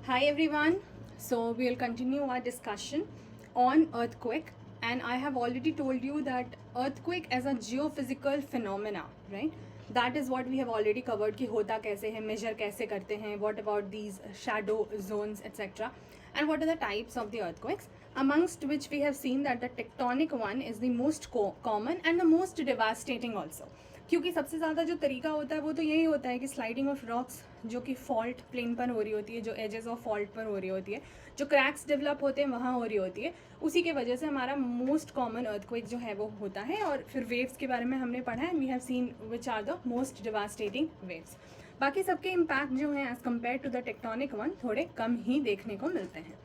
Hi everyone. So we'll continue our discussion on earthquake, and I have already told you that earthquake as a geophysical phenomena, right? That is what we have already covered कि होता कैसे है, measure कैसे करते हैं, what about these shadow zones etc. and what are the types of the earthquakes, amongst which we have seen that the tectonic one is the most common and the most devastating also. क्योंकि सबसे ज़्यादा जो तरीका होता है वो तो यही होता है कि स्लाइडिंग ऑफ रॉक्स जो कि फॉल्ट प्लेन पर हो रही होती है, जो एजेस ऑफ फॉल्ट पर हो रही होती है, जो क्रैक्स डेवलप होते हैं वहाँ हो रही होती है, उसी के वजह से हमारा मोस्ट कॉमन अर्थक्वेक जो है वो होता है. और फिर वेव्स के बारे में हमने पढ़ा है, we have seen which are the most devastating waves. बाकी सबके इम्पैक्ट जो हैं as compare to the tectonic one थोड़े कम ही देखने को मिलते हैं.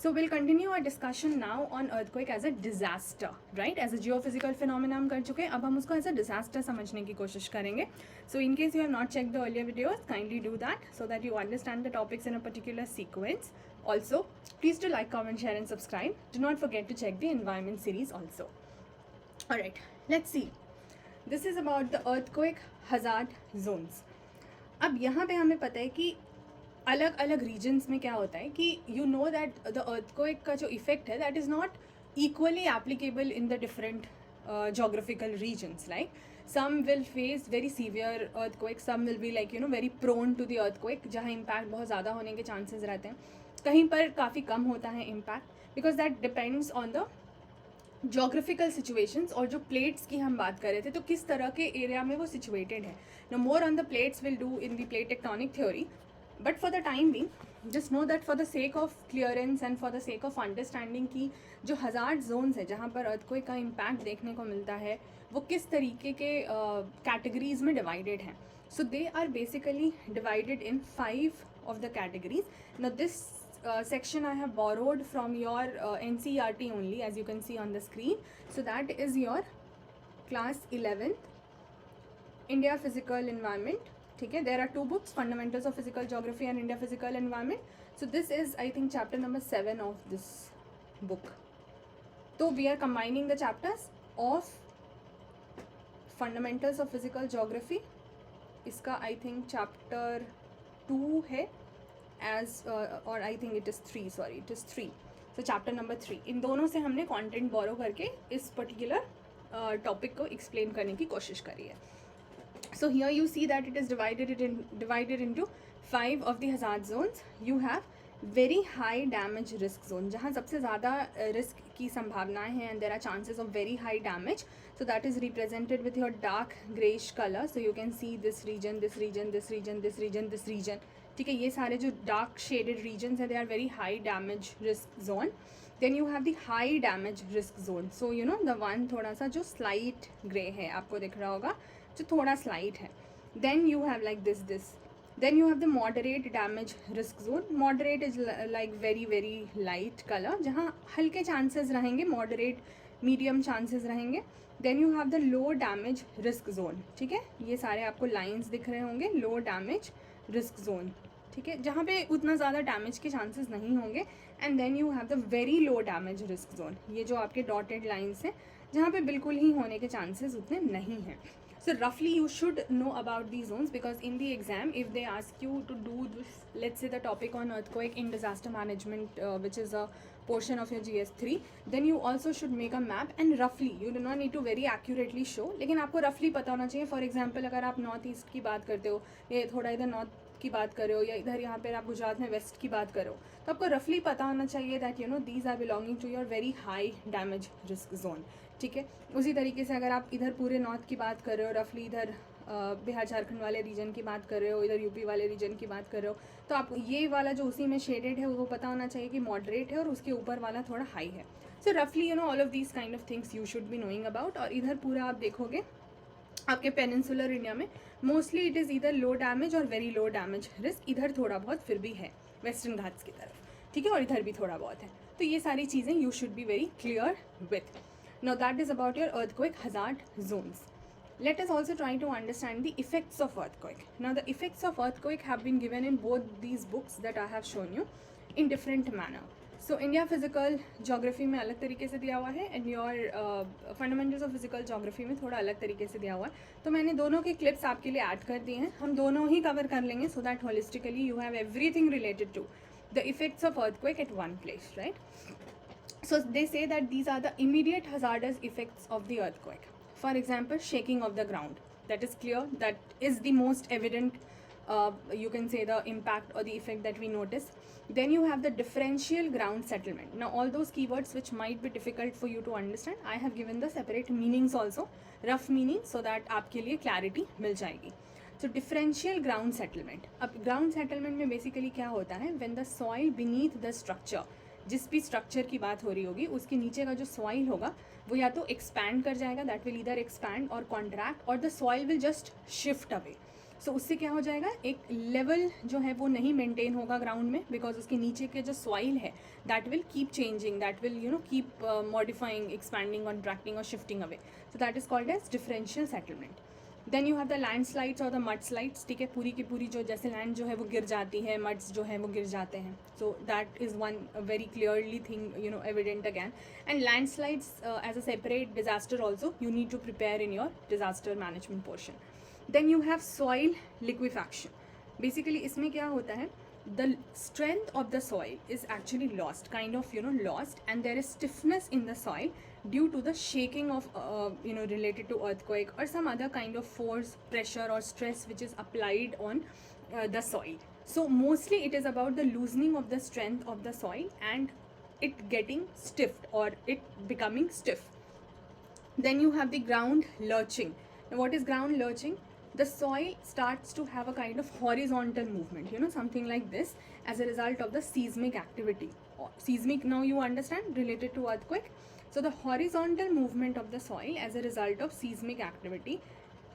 So we'll continue our discussion now on earthquake as a disaster, right? As a geophysical phenomenon हम कर चुके हैं, अब हम उसको as a disaster समझने की कोशिश करेंगे. So in case you have not checked the earlier videos, kindly do that so that you understand the topics in a particular sequence. Also, please do like, comment, share and subscribe. Do not forget to check the environment series also. Alright, let's see. This is about the earthquake hazard zones. अब यहाँ पे हमें पता है कि अलग अलग regions में क्या होता है कि you know that the earthquake का जो इफेक्ट है that is not equally applicable in the different geographical regions. Like some will face very severe earthquake, some will be like very prone to the earthquake जहाँ impact बहुत ज़्यादा होने के chances रहते हैं, कहीं पर काफ़ी कम होता है impact, because that depends on the geographical situations. और जो plates की हम बात कर रहे थे तो किस तरह के area में वो situated है. Now more on the plates we'll do in the plate tectonic theory. But for the time being, just know that for the sake of clearance and for the sake of understanding कि जो hazard zones है जहाँ पर earthquake का impact देखने को मिलता है वो किस तरीके के categories में divided हैं. So they are basically divided in 5 of the categories. Now this section I have borrowed from your NCERT only, as you can see on the screen. So that is your class 11th India Physical Environment. ठीक है, there are 2 books, Fundamentals of Physical Geography and India Physical Environment. So this is I think chapter number 7 of this book. So we are combining the chapters of Fundamentals of Physical Geography. इसका I think chapter 2 है as or I think it is 3, sorry it is 3. So chapter number 3, इन दोनों से हमने content borrow करके इस particular topic को explain करने की कोशिश करी है. So here you see that it is divided into 5 of the hazard zones. You have very high damage risk zone, जहाँ सबसे ज़्यादा risk की संभावनाएं हैं, and there are chances of very high damage. So that is represented with your dark greyish color. So you can see this region, this region, this region, this region, this region. ठीक है, ये सारे जो dark shaded regions हैं, they are very high damage risk zone. Then you have the high damage risk zone. So you know the one थोड़ा सा जो slight grey है, आपको दिख रहा होगा, जो थोड़ा स्लाइट है. Then you have like this. Then you have the moderate damage risk zone. Moderate is like very very light colour, जहाँ हल्के चांसेस रहेंगे, मॉडरेट मीडियम चांसेस रहेंगे. Then you have the low damage risk zone. ठीक है, ये सारे आपको lines दिख रहे होंगे, लो डैमेज रिस्क जोन. ठीक है, जहाँ पे उतना ज़्यादा डैमेज के चांसेस नहीं होंगे. And then you have the very low damage risk zone, ये जो आपके डॉटेड लाइन्स हैं जहाँ पे बिल्कुल ही होने के चांसेस उतने नहीं हैं. So roughly you should know about these zones, because in the exam if they ask you to do this, let's say the topic on earthquake in disaster management, which is a portion of your GS3, then you also should make a map and roughly, you do not need to very accurately show, लेकिन आपको roughly पता होना चाहिए. For example अगर आप north east की बात करते हो या थोड़ा इधर नॉर्थ की बात कर रहे हो या इधर यहाँ पर आप गुजरात में वेस्ट की बात करो, तो आपको रफली पता होना चाहिए that these are belonging to your very high damage risk zone. ठीक है, उसी तरीके से अगर आप इधर पूरे नॉर्थ की बात कर रहे हो, रफली इधर बिहार झारखंड वाले रीजन की बात कर रहे हो, इधर यूपी वाले रीजन की बात कर रहे हो, तो आप ये वाला जो उसी में शेडेड है वो पता होना चाहिए कि मॉडरेट है और उसके ऊपर वाला थोड़ा हाई है. सो रफली all of these kind of things you should be knowing about. और इधर पूरा आप देखोगे आपके पेनिनसुलर इंडिया में मोस्टली इट इज़ इधर लो डैमेज और वेरी लो डैमेज रिस्क. इधर थोड़ा बहुत फिर भी है वेस्टर्न घाट्स की तरफ. ठीक है, और इधर भी थोड़ा बहुत है. तो ये सारी चीज़ें you should be very clear with. Now that is about your earthquake hazard zones. Let us also try to understand the effects of earthquake. Now the effects of earthquake have been given in both these books that I have shown you in different manner. So India Physical Geography में अलग तरीके से दिया हुआ है, and your Fundamentals of Physical Geography में थोड़ा अलग तरीके से दिया हुआ है. तो मैंने दोनों के क्लिप्स आपके लिए ऐड कर दिए हैं, हम दोनों ही कवर कर लेंगे so that holistically you have everything related to the effects of earthquake at one place, right? So they say that these are the immediate hazardous effects of the earthquake. For example, shaking of the ground. That is clear. That is the most evident, you can say, the impact or the effect that we notice. Then you have the differential ground settlement. Now, all those keywords which might be difficult for you to understand, I have given the separate meanings also, rough meaning, so that आपके लिए clarity मिल जाएगी. So differential ground settlement. अब ground settlement में basically क्या होता है? When the soil beneath the structure, जिस भी स्ट्रक्चर की बात हो रही होगी उसके नीचे का जो सॉइल होगा वो या तो एक्सपैंड कर जाएगा, that will either expand or contract, और the soil will just shift away. So उससे क्या हो जाएगा, एक लेवल जो है वो नहीं मेंटेन होगा ग्राउंड में, बिकॉज उसके नीचे के जो सॉइल है that will keep changing, that will keep modifying, expanding, contracting और shifting away. So that is called as differential settlement. Then you have the land slides और द मड स्लाइड्स. ठीक है, पूरी की पूरी जो जैसे लैंड जो है वो गिर जाती है, मड्स जो है वो गिर जाते हैं. So that is one very clearly thing evident again. And landslides as a separate disaster also you need to prepare in your disaster management portion. Then you have soil liquefaction. Basically इसमें क्या होता है, the strength of the soil is actually lost, kind of lost, and there is stiffness in the soil due to the shaking of related to earthquake or some other kind of force, pressure or stress which is applied on the soil. So mostly it is about the loosening of the strength of the soil and it getting stiff or it becoming stiff. Then you have the ground lurching. Now what is ground lurching? The soil starts to have a kind of horizontal movement, something like this, as a result of the seismic activity. Seismic, now you understand, related to earthquake. So the horizontal movement of the soil as a result of seismic activity,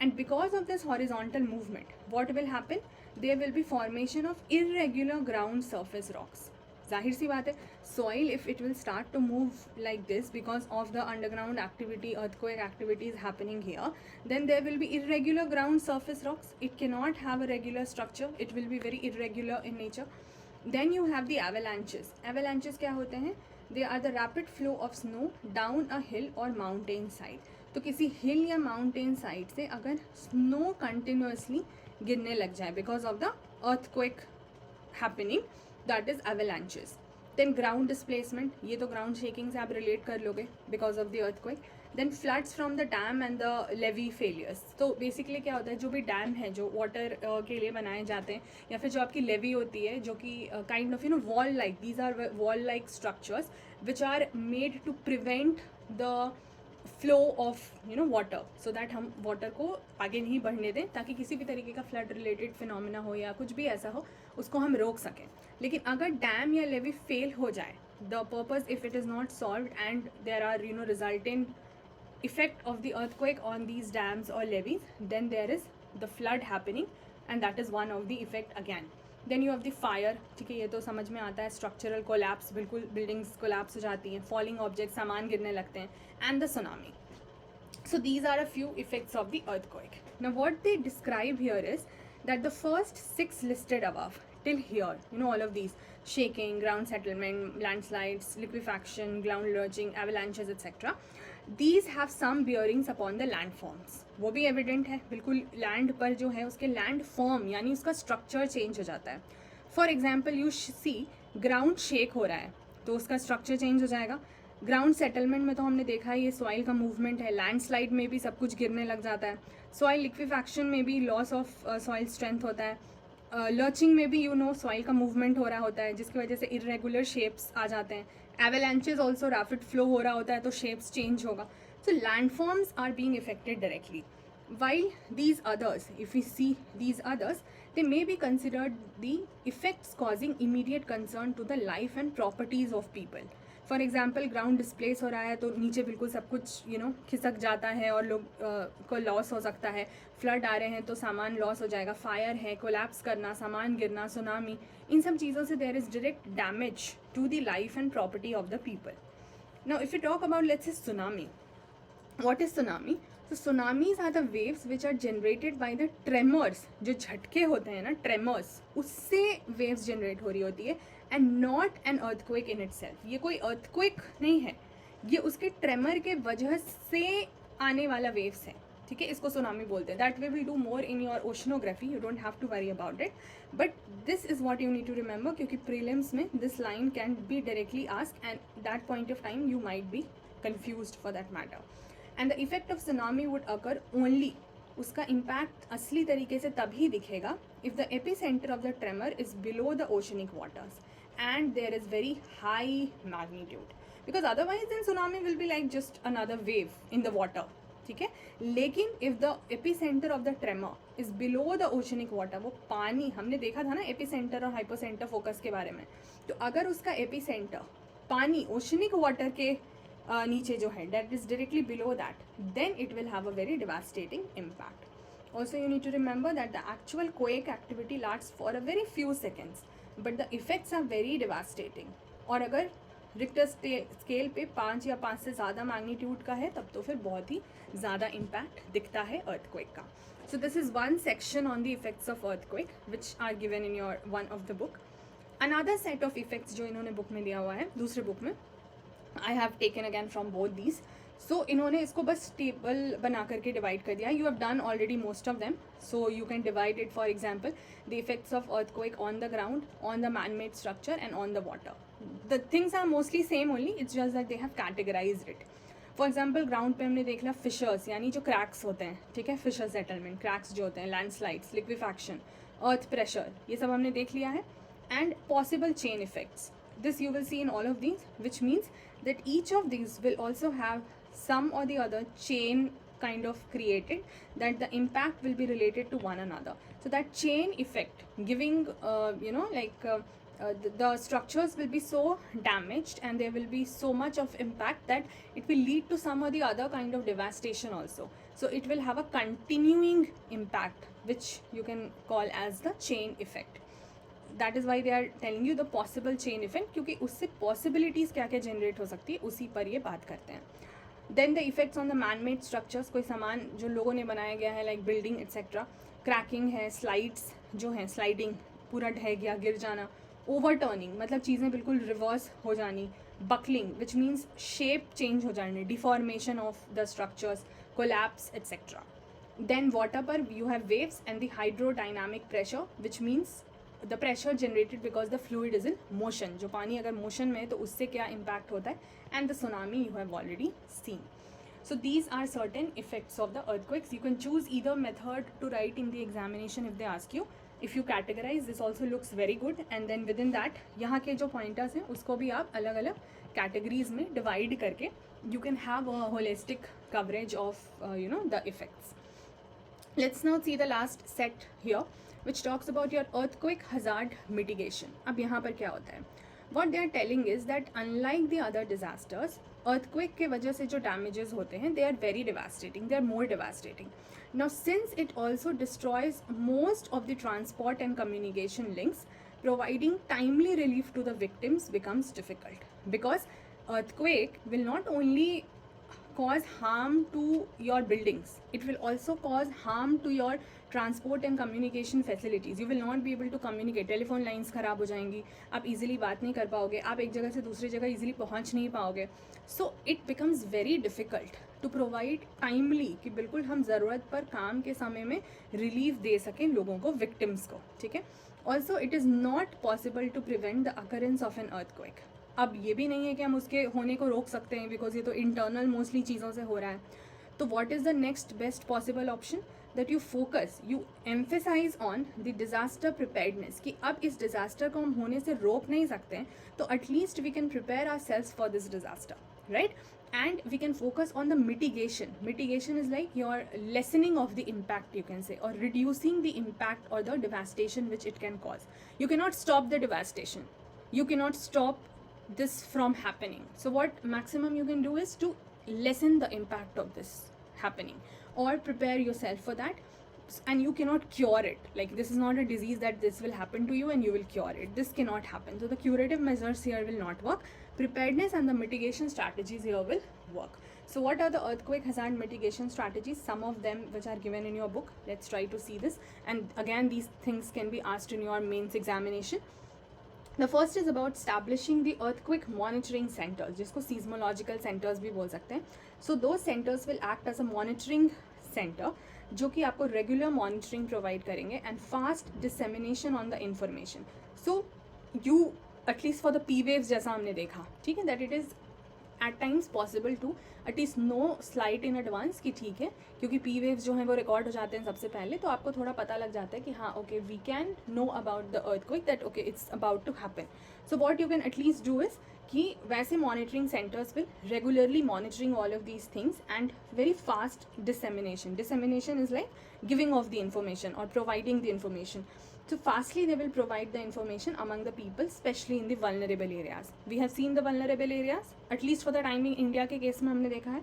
and because of this horizontal movement, what will happen? There will be formation of irregular ground surface rocks. जाहिर सी बात है, soil if it will start to move like this because of the underground activity, earthquake activity is happening here, then there will be irregular ground surface rocks. It cannot have a regular structure, it will be very irregular in nature. Then you have the avalanches. Avalanches क्या होते हैं? They are the rapid flow of snow down a hill or mountain side. तो किसी hill या mountain side से अगर snow continuously गिरने लग जाए because of the earthquake happening, that is avalanches. Then ground displacement, ये तो ground shaking से आप relate कर लोगे because of the earthquake. Then floods from the dam and the levee failures. तो basically क्या होता है, जो भी डैम है जो वाटर के लिए बनाए जाते हैं, या फिर जो आपकी लेवी होती है जो कि kind of wall like, these are wall like structures which are made to prevent the flow of water, so that हम वाटर को आगे नहीं बढ़ने दें, ताकि किसी भी तरीके का फ्लड रिलेटेड फिनोमिना हो या कुछ भी ऐसा हो उसको हम रोक सकें. लेकिन अगर डैम या लेवी फेल हो जाए, the purpose if it is not solved and there are resultant effect of the earthquake on these dams or levees, then there is the flood happening, and that is one of the effect again. Then you have the fire. ठीक है, ये तो समझ में आता है, structural collapse, बिल्कुल buildings collapse हो जाती हैं, falling objects, सामान गिरने लगते हैं, and the tsunami. So these are a few effects of the earthquake. Now what they describe here is that the first 6 listed above till here, all of these, shaking, ground settlement, landslides, liquefaction, ground lurching, avalanches, etc., these have some bearings upon the landforms. वो भी evident है, बिल्कुल land पर जो है उसके land form यानी उसका structure change हो जाता है. For example, you see ground shake हो रहा है तो उसका structure change हो जाएगा. ग्राउंड सेटलमेंट में तो हमने देखा है ये सॉइल का मूवमेंट है, लैंडस्लाइड में भी सब कुछ गिरने लग जाता है, सॉइल लिक्विफैक्शन में भी लॉस ऑफ सॉइल स्ट्रेंथ होता है, लर्चिंग में भी सॉइल का मूवमेंट हो रहा होता है जिसकी वजह से इरेगुलर शेप्स आ जाते हैं, एवेलेंचेस ऑल्सो रैपिड फ्लो हो रहा होता है तो शेप्स चेंज होगा. So landforms are being affected directly, while these others, if we see these others, they may be considered the effects causing immediate concern to the life and properties of people. For example ground displace हो रहा है तो नीचे बिल्कुल सब कुछ खिसक जाता है और लोग को लॉस हो सकता है, फ्लड आ रहे हैं तो सामान लॉस हो जाएगा, फायर है, कोलैप्स करना, सामान गिरना, सुनामी, इन सब चीज़ों से there is direct damage to the life and property of the people. Now if you talk about let's say tsunami, what is tsunami? तो tsunamis are the waves which are generated by the tremors, जो झटके होते हैं ना, tremors, उससे waves generate हो रही होती है, and not an earthquake in itself. ये कोई अर्थक्वेक नहीं है, ये उसके ट्रेमर के वजह से आने वाला वेव्स है. ठीक है, इसको सुनामी बोलते हैं. That way will do more in your oceanography, you don't have to worry about it, but this is what you need to remember, क्योंकि प्रीलिम्स में this line can be directly asked and that point of time you might be confused for that matter. And the effect of tsunami would occur only, उसका impact असली तरीके से तभी दिखेगा if the epicentre of the tremor is below the oceanic waters and there is very high magnitude, because otherwise then tsunami will be like just another wave in the water. ठीक है, लेकिन if the epicentre of the tremor is below the oceanic water, वो पानी, हमने देखा था ना epicentre और हाइपोसेंटर फोकस के बारे में, तो अगर उसका एपिसेंटर पानी ओशनिक वाटर के नीचे जो है, that is directly below that, then it will have a very devastating impact. Also you need to remember that the actual quake activity lasts for a very few seconds, but the effects are very devastating. और अगर Richter scale पे 5 या 5 से ज़्यादा magnitude का है तब तो फिर बहुत ही ज़्यादा इम्पैक्ट दिखता है अर्थक्वेक का. So this is one section on the effects of earthquake which are given in your one of the book. Another set of effects जो इन्होंने बुक में दिया हुआ है, दूसरे बुक में, I have taken again from both these. So इन्होंने इसको बस टेबल बना करके डिवाइड कर दिया. You have done already most of them, so you can divide it. For example, the effects of earthquake on the ground, on the man made structure and on the water. The things are mostly same only, it's just that they have categorised it. For example, ground पे हमने देख लिया fishers, यानी जो cracks होते हैं, ठीक है, फिशर सेटलमेंट, क्रैक्स जो होते हैं, लैंडस्लाइड्स, लिक्विफैक्शन, अर्थ प्रेशर, ये सब हमने देख लिया है. And possible chain effects, this you will see in all of these, which means that each of these will also have some or the other chain kind of created, that the impact will be related to one another. So that chain effect giving the structures will be so damaged and there will be so much of impact that it will lead to some or the other kind of devastation also. So it will have a continuing impact which you can call as the chain effect. That is why they are telling you the possible chain effect, क्योंकि उससे possibilities क्या क्या generate हो सकती है उसी पर ये बात करते हैं. Then the effects on the man made structures, कोई सामान जो लोगों ने बनाया गया है लाइक बिल्डिंग एक्सेट्रा, क्रैकिंग है, स्लाइड्स जो हैं, स्लाइडिंग, पूरा ढह गया, गिर जाना, ओवर टर्निंग मतलब चीज़ें बिल्कुल रिवर्स हो जानी, buckling which means shape change हो जाने, deformation of the structures, collapse etcetera. Then water पर you have waves and the hydrodynamic pressure which means the pressure generated because the fluid is in motion, जो पानी अगर motion में है तो उससे क्या इम्पैक्ट होता है, and the tsunami you have already seen. So these are certain effects of the earthquakes. You can choose either method to write in the examination if they ask you. If you categorise this also looks very good, and then within that यहाँ के जो pointers हैं उसको भी आप अलग अलग categories में डिवाइड करके you can have a holistic coverage of the effects. Let's now see the last set here which talks about your earthquake hazard mitigation. अब यहाँ पर क्या होता है, what they are telling is that unlike the other disasters, earthquake के वजह से जो damages होते हैं they are very devastating, they are more devastating. Now since it also destroys most of the transport and communication links, providing timely relief to the victims becomes difficult, because earthquake will not only cause harm to your buildings, it will also cause harm to your transport and communication facilities. You will not be able to communicate, telephone lines ख़राब हो जाएंगी, आप easily बात नहीं कर पाओगे, आप एक जगह से दूसरी जगह इजीली पहुंच नहीं पाओगे. So it becomes very difficult to provide timely, कि बिल्कुल हम ज़रूरत पर काम के समय में रिलीफ दे सकें लोगों को, विक्टिम्स को. ठीक है, also it is not possible to prevent the occurrence of an earthquake. अब ये भी नहीं है कि हम उसके होने को रोक सकते हैं, बिकॉज ये तो इंटरनल मोस्टली चीज़ों से हो रहा है. तो what is the next best possible option, that you focus, you emphasize on the disaster preparedness, कि अब इस disaster को हम होने से रोक नहीं सकते हैं, तो at least we can prepare ourselves for this disaster, right? And we can focus on the mitigation. Mitigation is like your lessening of the impact, you can say, or reducing the impact or the devastation which it can cause. You cannot stop the devastation. You cannot stop this from happening. So what maximum you can do is to lessen the impact of this happening, or prepare yourself for that. And you cannot cure it, like this is not a disease that this will happen to you and you will cure it. This cannot happen. So the curative measures here will not work. Preparedness and the mitigation strategies here will work. So what are the earthquake hazard mitigation strategies? Some of them which are given in your book. Let's try to see this, and again these things can be asked in your mains examination. The first is about establishing the earthquake monitoring centers, जिसको seismological centers भी बोल सकते हैं. So those centers will act as a monitoring centre जो कि आपको regular monitoring provide करेंगे and fast dissemination on the information. So you at least for the P waves जैसा हमने देखा, ठीक है, that it is at times possible to at least know slight in advance कि ठीक है, क्योंकि पी वेव्स जो हैं वो रिकॉर्ड हो जाते हैं सबसे पहले, तो आपको थोड़ा पता लग जाता है कि हाँ okay we can know about the earthquake that okay it's about to happen. So what you can at least do is कि वैसे monitoring centres will regularly monitoring all of these things and very fast dissemination is like giving of the information or providing the information. So fastly they will provide the information among the people, especially in the vulnerable areas. We have seen the vulnerable areas, at least for the timing India के case में हमने देखा है.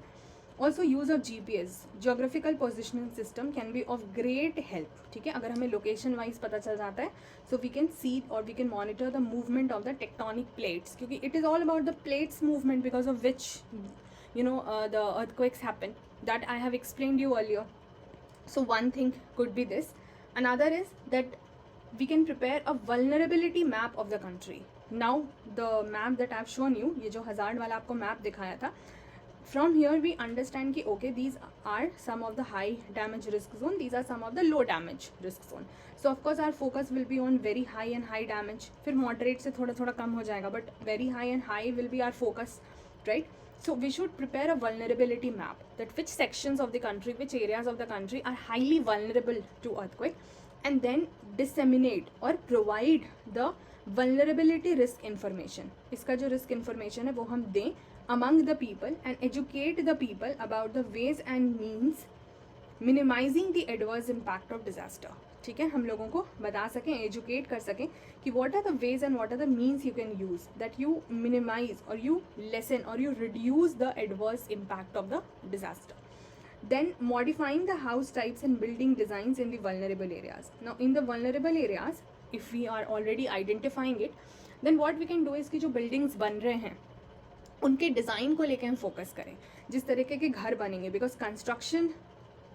Also use of GPS, geographical positioning system can be of great help. ठीक है, अगर हमें location wise पता चल जाता है, so we can see or we can monitor the movement of the tectonic plates, क्योंकि it is all about the plates movement because of which the earthquakes happen. That I have explained you earlier. So one thing could be this. Another is that we can prepare a vulnerability map of the country. Now the map that I have shown you, ये जो hazard वाला आपको map दिखाया था, from here we understand कि okay these are some of the high damage risk zone, these are some of the low damage risk zone. So of course our focus will be on very high and high damage, फिर moderate से थोड़ा थोड़ा कम हो जाएगा, but very high and high will be our focus, right? So we should prepare a vulnerability map, that which sections of the country, which areas of the country are highly vulnerable to earthquake, and then disseminate or provide the vulnerability risk information. इसका जो risk information है वो हम दें among the people and educate the people about the ways and means minimizing the adverse impact of disaster. ठीक है, हम लोगों को बता सकें, एजुकेट कर सकें कि what are the ways and what are the means you can use that you minimise or you lessen or you reduce the adverse impact of the disaster. Then modifying the house types and building designs in the vulnerable areas. Now in the vulnerable areas, if we are already identifying it, then what we can do is कि जो buildings बन रहे हैं उनके design को लेकर हम focus करें, जिस तरीके के घर बनेंगे, because construction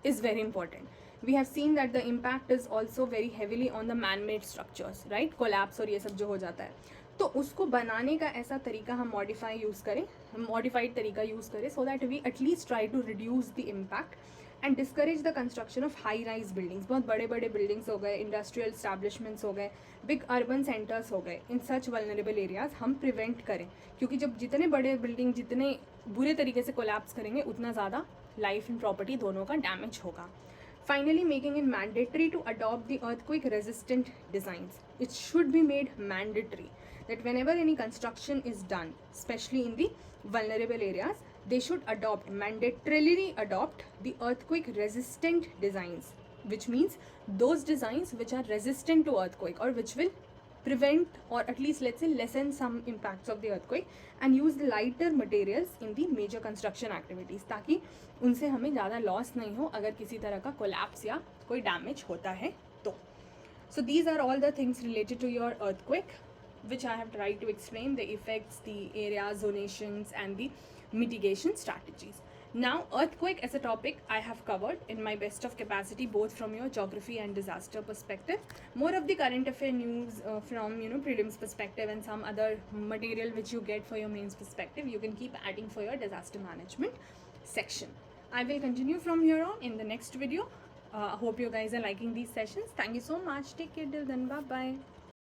is very important. We have seen that the impact is also very heavily on the man-made structures, right? Collapse और ये सब जो हो जाता है, तो उसको बनाने का ऐसा तरीका हम मॉडिफाइड तरीका यूज़ करें so that we at least try to reduce the impact and discourage the construction of high-rise buildings. बहुत बड़े बड़े buildings हो गए, industrial establishments हो गए, big urban centers हो गए, in such vulnerable areas हम prevent करें, क्योंकि जब जितने बड़े building जितने बुरे तरीके से collapse करेंगे उतना ज़्यादा life and property दोनों का damage होगा. Finally, making it mandatory to adopt the earthquake resistant designs. It should be made mandatory that whenever any construction is done, especially in the vulnerable areas, they should mandatorily adopt the earthquake resistant designs, which means those designs which are resistant to earthquake or which will prevent or at least let's say lessen some impacts of the earthquake and use the lighter materials in the major construction activities, ताकि उनसे हमें ज़्यादा loss नहीं हो अगर किसी तरह का कोलैप्स या कोई डैमेज होता है तो. So these are all the things related to your earthquake which I have tried to explain, the effects, the area zonations and the mitigation strategies. Now earthquake as a topic I have covered in my best of capacity, both from your geography and disaster perspective. More of the current affair news from prelims perspective and some other material which you get for your mains perspective, you can keep adding for your disaster management section. I will continue from here on in the next video. Hope you guys are liking these sessions. Thank you so much. Take care till then. Bye bye.